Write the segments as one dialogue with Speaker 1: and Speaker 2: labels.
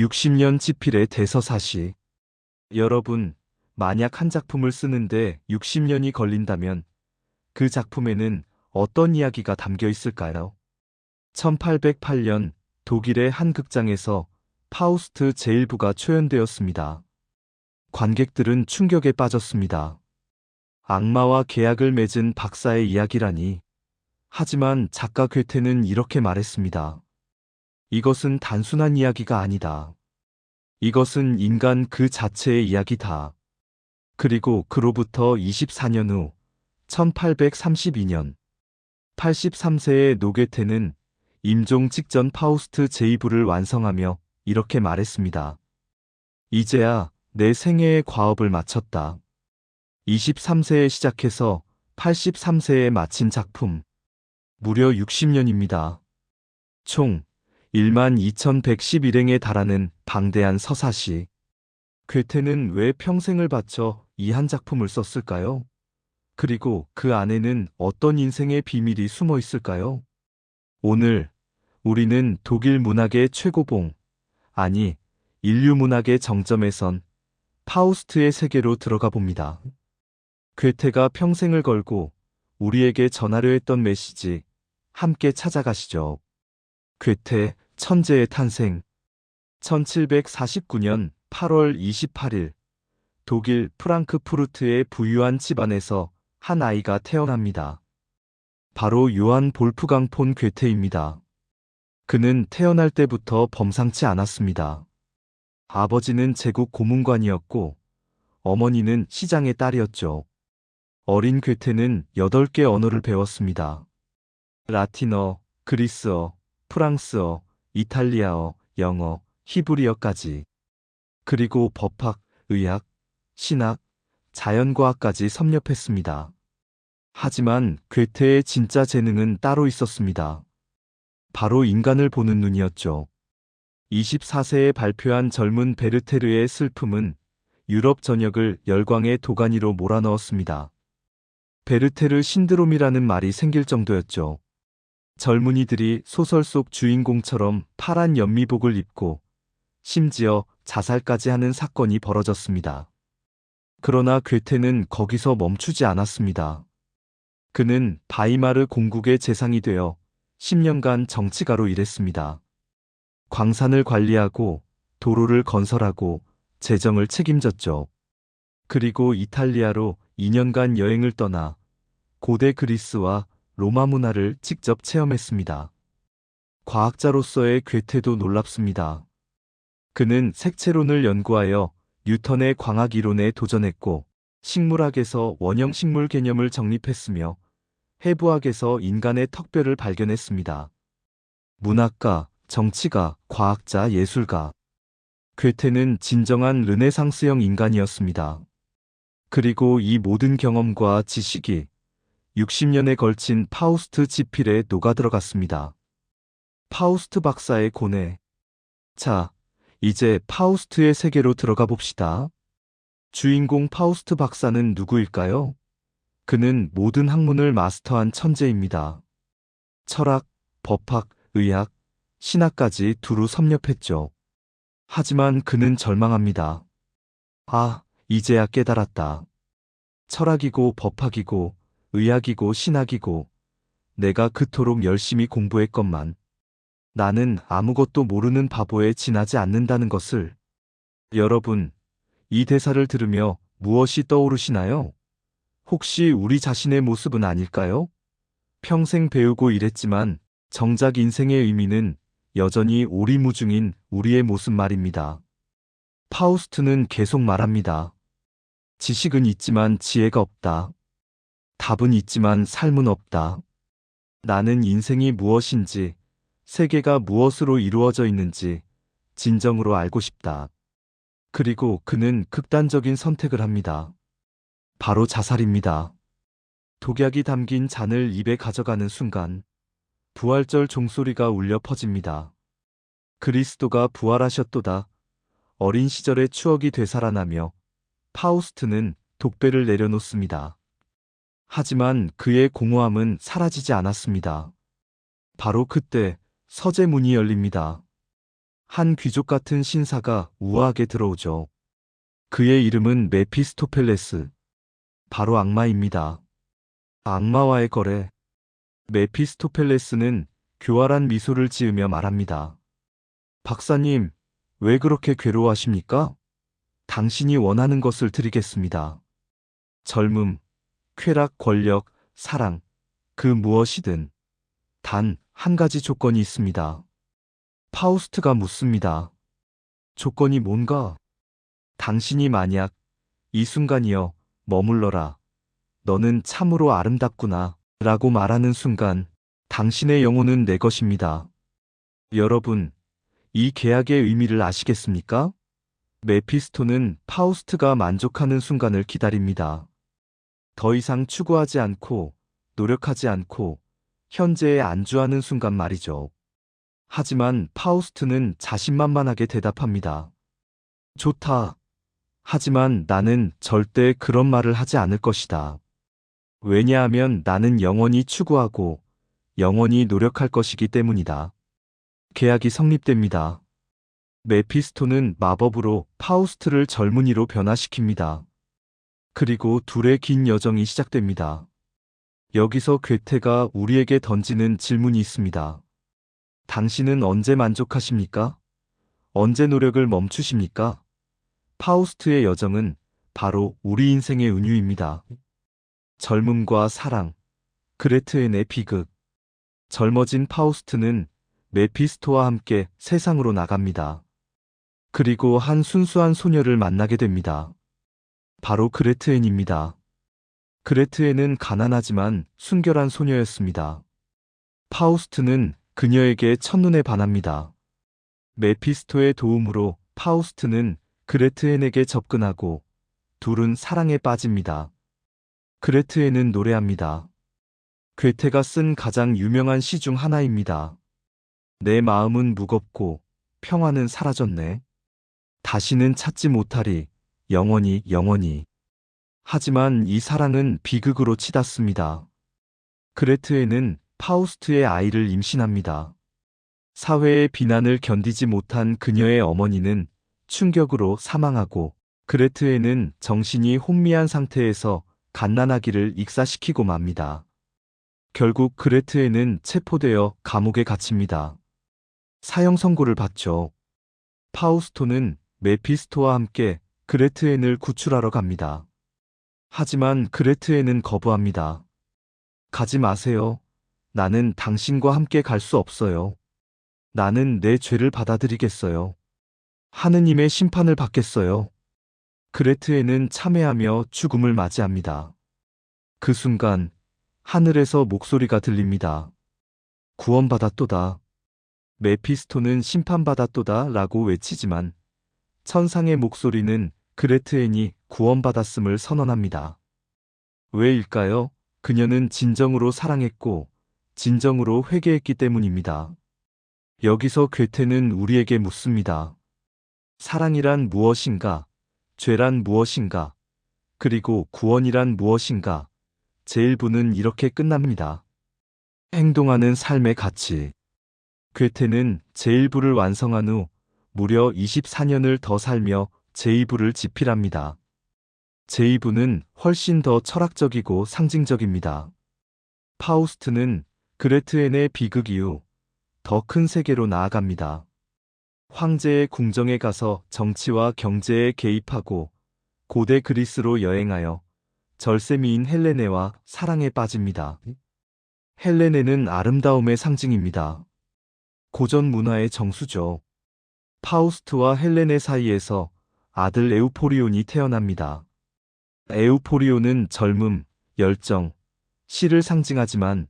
Speaker 1: 60년 지필의 대서사시. 여러분, 만약 한 작품을 쓰는데 60년이 걸린다면 그 작품에는 어떤 이야기가 담겨 있을까요? 1808년 독일의 한 극장에서 파우스트 제1부가 초연되었습니다. 관객들은 충격에 빠졌습니다. 악마와 계약을 맺은 박사의 이야기라니. 하지만 작가 괴테는 이렇게 말했습니다. 이것은 단순한 이야기가 아니다. 이것은 인간 그 자체의 이야기다. 그리고 그로부터 24년 후 1832년 83세의 노게테는 임종 직전 파우스트 제2부를 완성하며 이렇게 말했습니다. 이제야 내 생애의 과업을 마쳤다. 23세에 시작해서 83세에 마친 작품. 무려 60년입니다. 총 12,111행에 달하는 방대한 서사시. 괴테는 왜 평생을 바쳐 이 한 작품을 썼을까요? 그리고 그 안에는 어떤 인생의 비밀이 숨어 있을까요? 오늘 우리는 독일 문학의 최고봉, 아니 인류 문학의 정점에 선 파우스트의 세계로 들어가 봅니다. 괴테가 평생을 걸고 우리에게 전하려 했던 메시지, 함께 찾아가시죠. 괴테, 천재의 탄생. 1749년 8월 28일, 독일 프랑크푸르트의 부유한 집안에서 한 아이가 태어납니다. 바로 요한 볼프강 폰 괴테입니다. 그는 태어날 때부터 범상치 않았습니다. 아버지는 제국 고문관이었고, 어머니는 시장의 딸이었죠. 어린 괴테는 8개 언어를 배웠습니다. 라틴어, 그리스어, 프랑스어, 이탈리아어, 영어, 히브리어까지. 그리고 법학, 의학, 신학, 자연과학까지 섭렵했습니다. 하지만 괴테의 진짜 재능은 따로 있었습니다. 바로 인간을 보는 눈이었죠. 24세에 발표한 젊은 베르테르의 슬픔은 유럽 전역을 열광의 도가니로 몰아넣었습니다. 베르테르 신드롬이라는 말이 생길 정도였죠. 젊은이들이 소설 속 주인공처럼 파란 연미복을 입고 심지어 자살까지 하는 사건이 벌어졌습니다. 그러나 괴테는 거기서 멈추지 않았습니다. 그는 바이마르 공국의 재상이 되어 10년간 정치가로 일했습니다. 광산을 관리하고 도로를 건설하고 재정을 책임졌죠. 그리고 이탈리아로 2년간 여행을 떠나 고대 그리스와 로마 문화를 직접 체험했습니다. 과학자로서의 괴테도 놀랍습니다. 그는 색채론을 연구하여 뉴턴의 광학 이론에 도전했고, 식물학에서 원형 식물 개념을 정립했으며, 해부학에서 인간의 턱뼈를 발견했습니다. 문학가, 정치가, 과학자, 예술가. 괴테는 진정한 르네상스형 인간이었습니다. 그리고 이 모든 경험과 지식이 60년에 걸친 파우스트 지필에 녹아들어갔습니다. 파우스트 박사의 고뇌. 자, 이제 파우스트의 세계로 들어가 봅시다. 주인공 파우스트 박사는 누구일까요? 그는 모든 학문을 마스터한 천재입니다. 철학, 법학, 의학, 신학까지 두루 섭렵했죠. 하지만 그는 절망합니다. 아, 이제야 깨달았다. 철학이고 법학이고 의학이고 신학이고 내가 그토록 열심히 공부했건만 나는 아무것도 모르는 바보에 지나지 않는다는 것을. 여러분, 이 대사를 들으며 무엇이 떠오르시나요? 혹시 우리 자신의 모습은 아닐까요? 평생 배우고 일했지만 정작 인생의 의미는 여전히 오리무중인 우리의 모습 말입니다. 파우스트는 계속 말합니다. 지식은 있지만 지혜가 없다. 답은 있지만 삶은 없다. 나는 인생이 무엇인지, 세계가 무엇으로 이루어져 있는지 진정으로 알고 싶다. 그리고 그는 극단적인 선택을 합니다. 바로 자살입니다. 독약이 담긴 잔을 입에 가져가는 순간 부활절 종소리가 울려 퍼집니다. 그리스도가 부활하셨도다. 어린 시절의 추억이 되살아나며 파우스트는 독배를 내려놓습니다. 하지만 그의 공허함은 사라지지 않았습니다. 바로 그때 서재 문이 열립니다. 한 귀족 같은 신사가 우아하게 들어오죠. 그의 이름은 메피스토펠레스. 바로 악마입니다. 악마와의 거래. 메피스토펠레스는 교활한 미소를 지으며 말합니다. 박사님, 왜 그렇게 괴로워하십니까? 당신이 원하는 것을 드리겠습니다. 젊음, 쾌락, 권력, 사랑, 그 무엇이든. 단 한 가지 조건이 있습니다. 파우스트가 묻습니다. 조건이 뭔가? 당신이 만약 이 순간이여 머물러라. 너는 참으로 아름답구나. 라고 말하는 순간 당신의 영혼은 내 것입니다. 여러분, 이 계약의 의미를 아시겠습니까? 메피스토는 파우스트가 만족하는 순간을 기다립니다. 더 이상 추구하지 않고 노력하지 않고 현재에 안주하는 순간 말이죠. 하지만 파우스트는 자신만만하게 대답합니다. 좋다. 하지만 나는 절대 그런 말을 하지 않을 것이다. 왜냐하면 나는 영원히 추구하고 영원히 노력할 것이기 때문이다. 계약이 성립됩니다. 메피스토는 마법으로 파우스트를 젊은이로 변화시킵니다. 그리고 둘의 긴 여정이 시작됩니다. 여기서 괴테가 우리에게 던지는 질문이 있습니다. 당신은 언제 만족하십니까? 언제 노력을 멈추십니까? 파우스트의 여정은 바로 우리 인생의 은유입니다. 젊음과 사랑, 그레트엔의 비극. 젊어진 파우스트는 메피스토와 함께 세상으로 나갑니다. 그리고 한 순수한 소녀를 만나게 됩니다. 바로 그레트엔입니다. 그레트엔은 가난하지만 순결한 소녀였습니다. 파우스트는 그녀에게 첫눈에 반합니다. 메피스토의 도움으로 파우스트는 그레트엔에게 접근하고 둘은 사랑에 빠집니다. 그레트엔은 노래합니다. 괴테가 쓴 가장 유명한 시 중 하나입니다. 내 마음은 무겁고 평화는 사라졌네. 다시는 찾지 못하리. 영원히 영원히. 하지만 이 사랑은 비극으로 치닫습니다. 그레트에는 파우스트의 아이를 임신합니다. 사회의 비난을 견디지 못한 그녀의 어머니는 충격으로 사망하고 그레트에는 정신이 혼미한 상태에서 갓난아기를 익사시키고 맙니다. 결국 그레트에는 체포되어 감옥에 갇힙니다. 사형 선고를 받죠. 파우스토는 메피스토와 함께 그레트엔을 구출하러 갑니다. 하지만 그레트엔은 거부합니다. 가지 마세요. 나는 당신과 함께 갈 수 없어요. 나는 내 죄를 받아들이겠어요. 하느님의 심판을 받겠어요. 그레트엔은 참회하며 죽음을 맞이합니다. 그 순간 하늘에서 목소리가 들립니다. 구원받았도다. 메피스토는 심판받았도다 라고 외치지만 천상의 목소리는 그레트엔이 구원받았음을 선언합니다. 왜일까요? 그녀는 진정으로 사랑했고 진정으로 회개했기 때문입니다. 여기서 괴테는 우리에게 묻습니다. 사랑이란 무엇인가? 죄란 무엇인가? 그리고 구원이란 무엇인가? 제1부는 이렇게 끝납니다. 행동하는 삶의 가치. 괴테는 제1부를 완성한 후 무려 24년을 더 살며 제2부를 집필합니다. 제2부는 훨씬 더 철학적이고 상징적입니다. 파우스트는 그레트엔의 비극 이후 더 큰 세계로 나아갑니다. 황제의 궁정에 가서 정치와 경제에 개입하고 고대 그리스로 여행하여 절세미인 헬레네와 사랑에 빠집니다. 헬레네는 아름다움의 상징입니다. 고전 문화의 정수죠. 파우스트와 헬레네 사이에서 아들 에우포리온이 태어납니다. 에우포리온은 젊음, 열정, 시를 상징하지만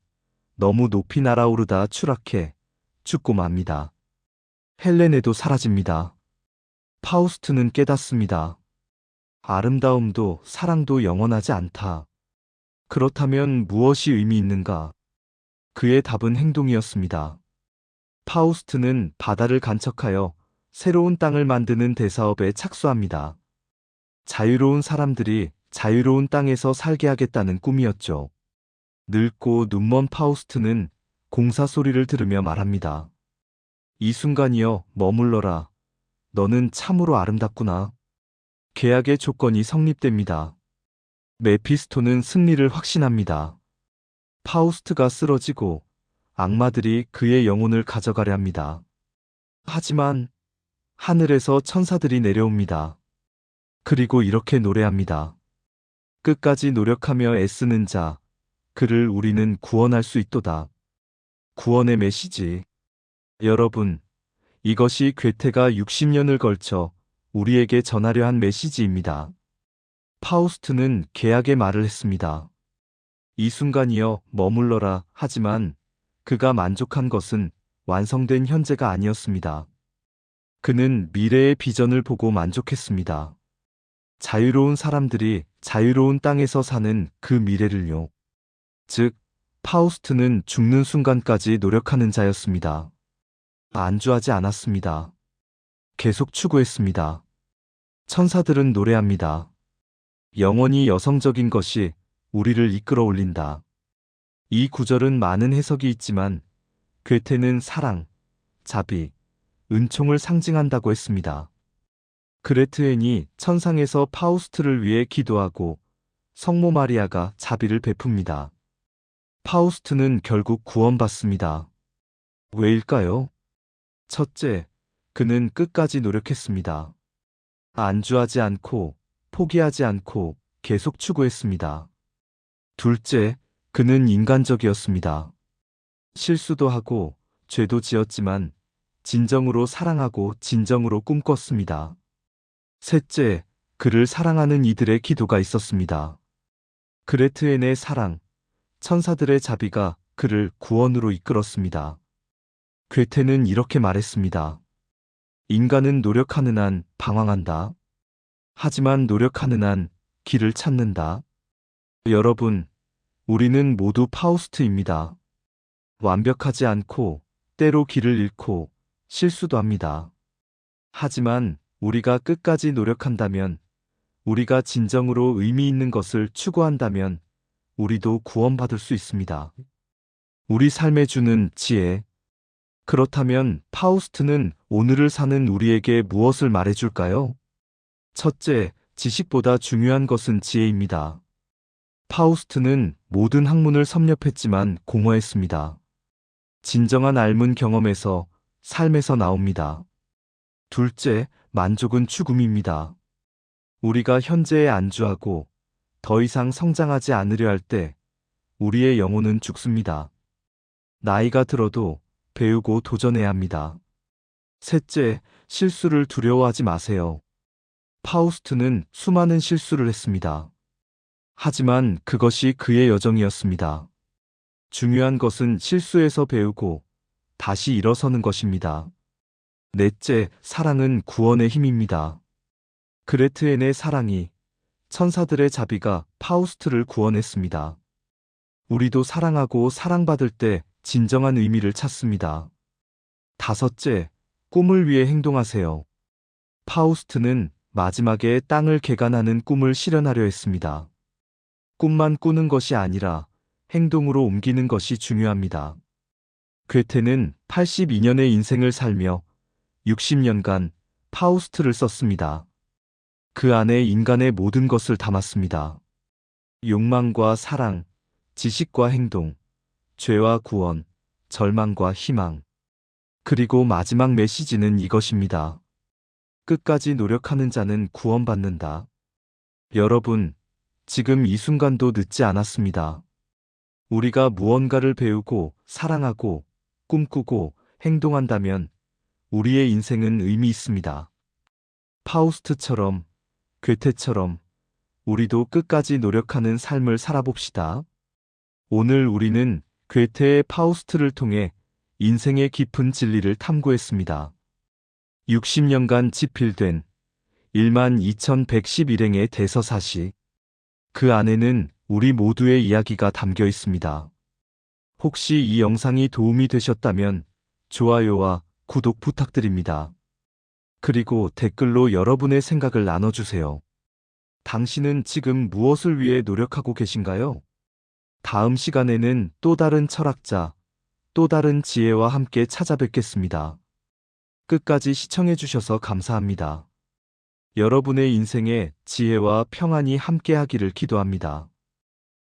Speaker 1: 너무 높이 날아오르다 추락해 죽고 맙니다. 헬레네도 사라집니다. 파우스트는 깨닫습니다. 아름다움도 사랑도 영원하지 않다. 그렇다면 무엇이 의미 있는가? 그의 답은 행동이었습니다. 파우스트는 바다를 간척하여 새로운 땅을 만드는 대사업에 착수합니다. 자유로운 사람들이 자유로운 땅에서 살게 하겠다는 꿈이었죠. 늙고 눈먼 파우스트는 공사 소리를 들으며 말합니다. 이 순간이여 머물러라. 너는 참으로 아름답구나. 계약의 조건이 성립됩니다. 메피스토는 승리를 확신합니다. 파우스트가 쓰러지고 악마들이 그의 영혼을 가져가려 합니다. 하지만 하늘에서 천사들이 내려옵니다. 그리고 이렇게 노래합니다. 끝까지 노력하며 애쓰는 자, 그를 우리는 구원할 수 있도다. 구원의 메시지. 여러분, 이것이 괴테가 60년을 걸쳐 우리에게 전하려 한 메시지입니다. 파우스트는 계약의 말을 했습니다. 이 순간이여 머물러라. 하지만 그가 만족한 것은 완성된 현재가 아니었습니다. 그는 미래의 비전을 보고 만족했습니다. 자유로운 사람들이 자유로운 땅에서 사는 그 미래를요. 즉, 파우스트는 죽는 순간까지 노력하는 자였습니다. 안주하지 않았습니다. 계속 추구했습니다. 천사들은 노래합니다. 영원히 여성적인 것이 우리를 이끌어 올린다. 이 구절은 많은 해석이 있지만 괴테는 사랑, 자비, 은총을 상징한다고 했습니다. 그레트엔이 천상에서 파우스트를 위해 기도하고 성모 마리아가 자비를 베풉니다. 파우스트는 결국 구원받습니다. 왜일까요? 첫째, 그는 끝까지 노력했습니다. 안주하지 않고 포기하지 않고 계속 추구했습니다. 둘째, 그는 인간적이었습니다. 실수도 하고 죄도 지었지만 진정으로 사랑하고 진정으로 꿈꿨습니다. 셋째, 그를 사랑하는 이들의 기도가 있었습니다. 그레트엔의 사랑, 천사들의 자비가 그를 구원으로 이끌었습니다. 괴테는 이렇게 말했습니다. 인간은 노력하는 한 방황한다. 하지만 노력하는 한 길을 찾는다. 여러분, 우리는 모두 파우스트입니다. 완벽하지 않고 때로 길을 잃고 실수도 합니다. 하지만 우리가 끝까지 노력한다면, 우리가 진정으로 의미 있는 것을 추구한다면 우리도 구원받을 수 있습니다. 우리 삶에 주는 지혜. 그렇다면 파우스트는 오늘을 사는 우리에게 무엇을 말해줄까요? 첫째, 지식보다 중요한 것은 지혜입니다. 파우스트는 모든 학문을 섭렵했지만 공허했습니다. 진정한 삶은 경험에서, 삶에서 나옵니다. 둘째, 만족은 죽음입니다. 우리가 현재에 안주하고 더 이상 성장하지 않으려 할 때 우리의 영혼은 죽습니다. 나이가 들어도 배우고 도전해야 합니다. 셋째, 실수를 두려워하지 마세요. 파우스트는 수많은 실수를 했습니다. 하지만 그것이 그의 여정이었습니다. 중요한 것은 실수에서 배우고 다시 일어서는 것입니다. 넷째, 사랑은 구원의 힘입니다. 그레트엔의 사랑이, 천사들의 자비가 파우스트를 구원했습니다. 우리도 사랑하고 사랑받을 때 진정한 의미를 찾습니다. 다섯째, 꿈을 위해 행동하세요. 파우스트는 마지막에 땅을 개간하는 꿈을 실현하려 했습니다. 꿈만 꾸는 것이 아니라 행동으로 옮기는 것이 중요합니다. 괴테는 82년의 인생을 살며 60년간 파우스트를 썼습니다. 그 안에 인간의 모든 것을 담았습니다. 욕망과 사랑, 지식과 행동, 죄와 구원, 절망과 희망. 그리고 마지막 메시지는 이것입니다. 끝까지 노력하는 자는 구원받는다. 여러분, 지금 이 순간도 늦지 않았습니다. 우리가 무언가를 배우고 사랑하고 꿈꾸고 행동한다면 우리의 인생은 의미 있습니다. 파우스트처럼, 괴테처럼 우리도 끝까지 노력하는 삶을 살아봅시다. 오늘 우리는 괴테의 파우스트를 통해 인생의 깊은 진리를 탐구했습니다. 60년간 집필된 12,111행의 대서사시. 그 안에는 우리 모두의 이야기가 담겨 있습니다. 혹시 이 영상이 도움이 되셨다면 좋아요와 구독 부탁드립니다. 그리고 댓글로 여러분의 생각을 나눠주세요. 당신은 지금 무엇을 위해 노력하고 계신가요? 다음 시간에는 또 다른 철학자, 또 다른 지혜와 함께 찾아뵙겠습니다. 끝까지 시청해주셔서 감사합니다. 여러분의 인생에 지혜와 평안이 함께하기를 기도합니다.